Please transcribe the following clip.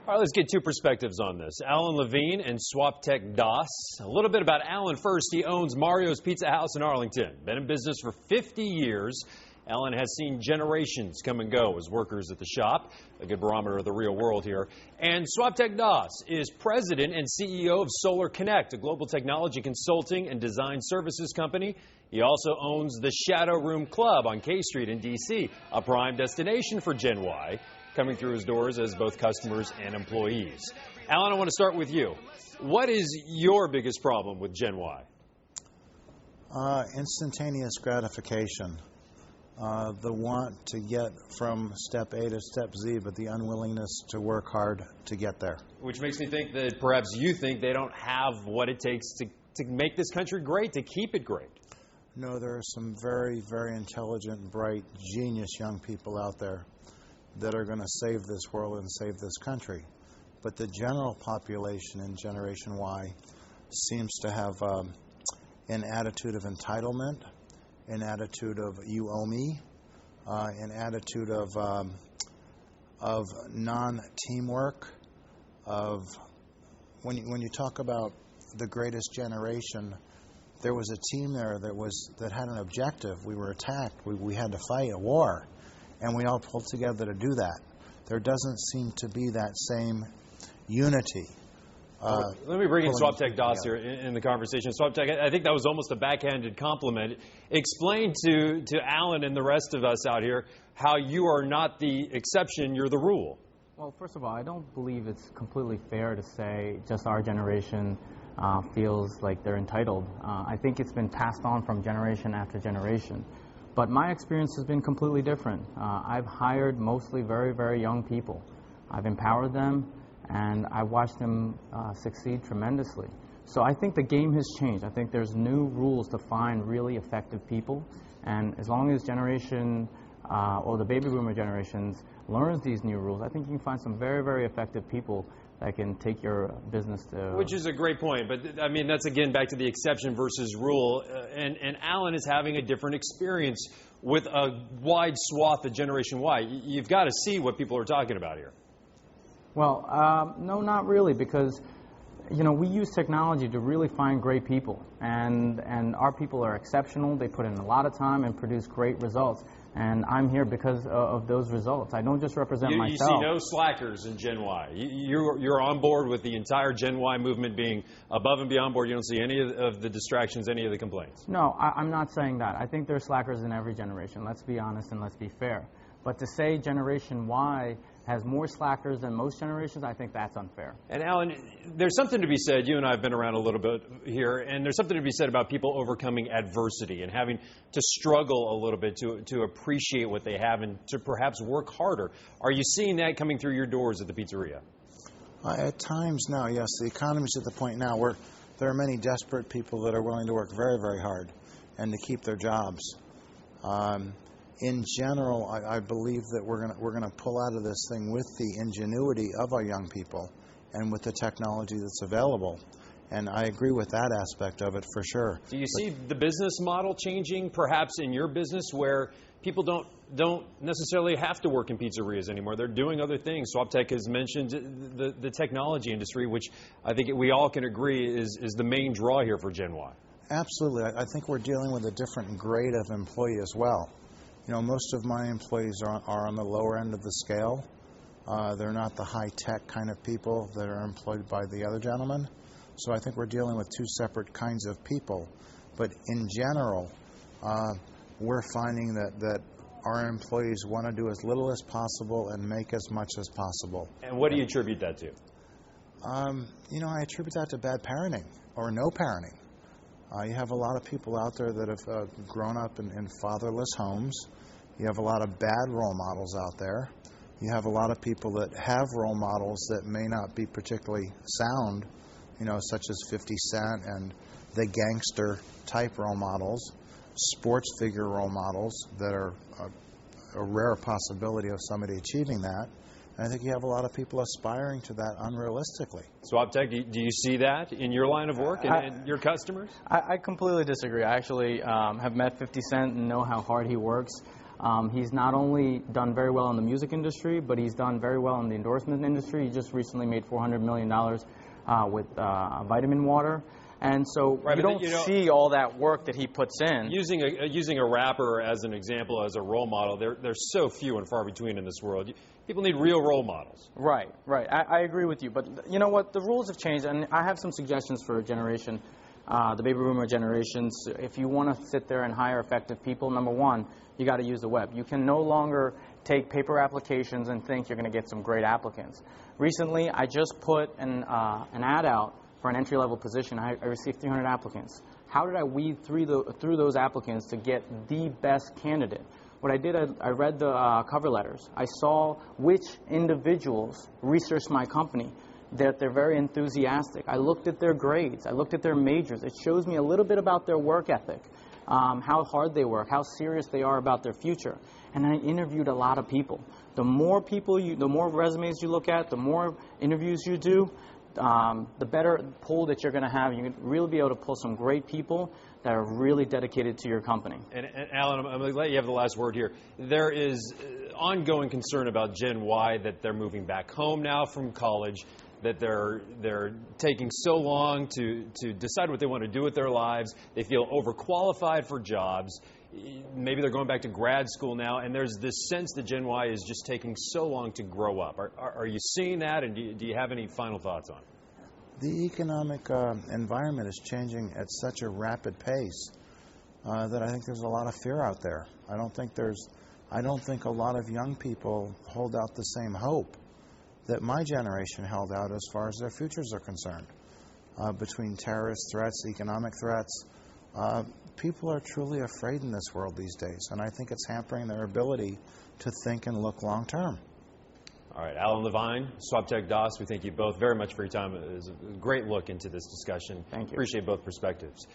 All right, let's get two perspectives on this. Alan Levine and SwapTech DOS. A little bit about Alan first. He owns Mario's Pizza House in Arlington. Been in business for 50 years. Alan has seen generations come and go as workers at the shop. A good barometer of the real world here. And SwapTech DOS is president and CEO of Solar Connect, a global technology consulting and design services company. He also owns the Shadow Room Club on K Street in D.C., a prime destination for Gen Y, coming through his doors as both customers and employees. Alan, I want to start with you. What is your biggest problem with Gen Y? Instantaneous gratification. The want to get from step A to step Z, but the unwillingness to work hard to get there. Which makes me think that perhaps you think they don't have what it takes to make this country great, to keep it great. No, there are some very, very intelligent, bright, genius young people out there that are going to save this world and save this country. But the general population in Generation Y seems to have an attitude of entitlement, an attitude of you owe me, an attitude of non-teamwork, of when you talk about the greatest generation, there was a team there that had an objective. We were attacked. We had to fight a war. And we all pulled together to do that. There doesn't seem to be that same unity. Let me bring in SwapTech DOS here in the conversation. SwapTech, I think that was almost a backhanded compliment. Explain to Alan and the rest of us out here how you are not the exception, you're the rule. Well, first of all, I don't believe it's completely fair to say just our generation feels like they're entitled. I think it's been passed on from generation after generation. But my experience has been completely different. I've hired mostly very, very young people. I've empowered them, and I watched them succeed tremendously. So I think the game has changed. I think there's new rules to find really effective people. And as long as generation, or the baby boomer generations, learns these new rules, I think you can find some very, very effective people that can take your business to... Which is a great point, but I mean, that's again back to the exception versus rule, and Alan is having a different experience with a wide swath of Generation Y. You've got to see what people are talking about here. Well, no, not really, because, you know, we use technology to really find great people, and our people are exceptional. They put in a lot of time and produce great results. And I'm here because of those results. I don't just represent myself. You see no slackers in Gen Y. You're on board with the entire Gen Y movement being above and beyond board. You don't see any of the distractions, any of the complaints. No, I'm not saying that. I think there are slackers in every generation. Let's be honest and let's be fair. But to say Generation Y has more slackers than most generations, I think that's unfair. And Alan, there's something to be said, you and I have been around a little bit here, and there's something to be said about people overcoming adversity and having to struggle a little bit to appreciate what they have and to perhaps work harder. Are you seeing that coming through your doors at the pizzeria? At times now, yes. The economy's at the point now where there are many desperate people that are willing to work very, very hard and to keep their jobs. In general, I believe that we're gonna pull out of this thing with the ingenuity of our young people and with the technology that's available. And I agree with that aspect of it for sure. Do you see the business model changing, perhaps in your business, where people don't necessarily have to work in pizzerias anymore? They're doing other things. SwapTech has mentioned the technology industry, which I think we all can agree is the main draw here for Gen Y. Absolutely. I think we're dealing with a different grade of employee as well. You know, most of my employees are on the lower end of the scale. They're not the high-tech kind of people that are employed by the other gentlemen. So I think we're dealing with two separate kinds of people. But in general, we're finding that our employees want to do as little as possible and make as much as possible. And what do you attribute that to? You know, I attribute that to bad parenting or no parenting. You have a lot of people out there that have grown up in fatherless homes. You have a lot of bad role models out there. You have a lot of people that have role models that may not be particularly sound, you know, such as 50 Cent and the gangster type role models, sports figure role models that are a rare possibility of somebody achieving that. And I think you have a lot of people aspiring to that unrealistically. SwapTech, do you see that in your line of work and your customers? I completely disagree. I actually have met 50 Cent and know how hard he works. He's not only done very well in the music industry, but he's done very well in the endorsement industry. He just recently made $400 million with vitamin water. And so right, you don't see all that work that he puts in. Using a rapper as an example, as a role model, they're so few and far between in this world. People need real role models. Right. I agree with you. But you know what? The rules have changed, and I have some suggestions for a generation, the baby boomer generations. If you want to sit there and hire effective people, number one, you got to use the web. You can no longer take paper applications and think you're going to get some great applicants. Recently, I just put an ad out for an entry-level position. I received 300 applicants. How did I weed through those applicants to get the best candidate? What I did, I read the cover letters. I saw which individuals researched my company, that they're very enthusiastic. I looked at their grades. I looked at their majors. It shows me a little bit about their work ethic, how hard they work, how serious they are about their future. And I interviewed a lot of people. The more resumes you look at, the more interviews you do, the better pool that you're going to have. You can really be able to pull some great people that are really dedicated to your company. And Alan, I'm going to let you have the last word here. There is ongoing concern about Gen Y, that they're moving back home now from college, that they're taking so long to decide what they want to do with their lives. They feel overqualified for jobs. Maybe they're going back to grad school now, and there's this sense that Gen Y is just taking so long to grow up. Are you seeing that, and do you have any final thoughts on it? The economic environment is changing at such a rapid pace that I think there's a lot of fear out there. I don't think a lot of young people hold out the same hope that my generation held out as far as their futures are concerned. Between terrorist threats, economic threats, people are truly afraid in this world these days, and I think it's hampering their ability to think and look long term. All right, Alan Levine, SwapTech DOS, we thank you both very much for your time. It was a great look into this discussion. Thank you. Appreciate both perspectives.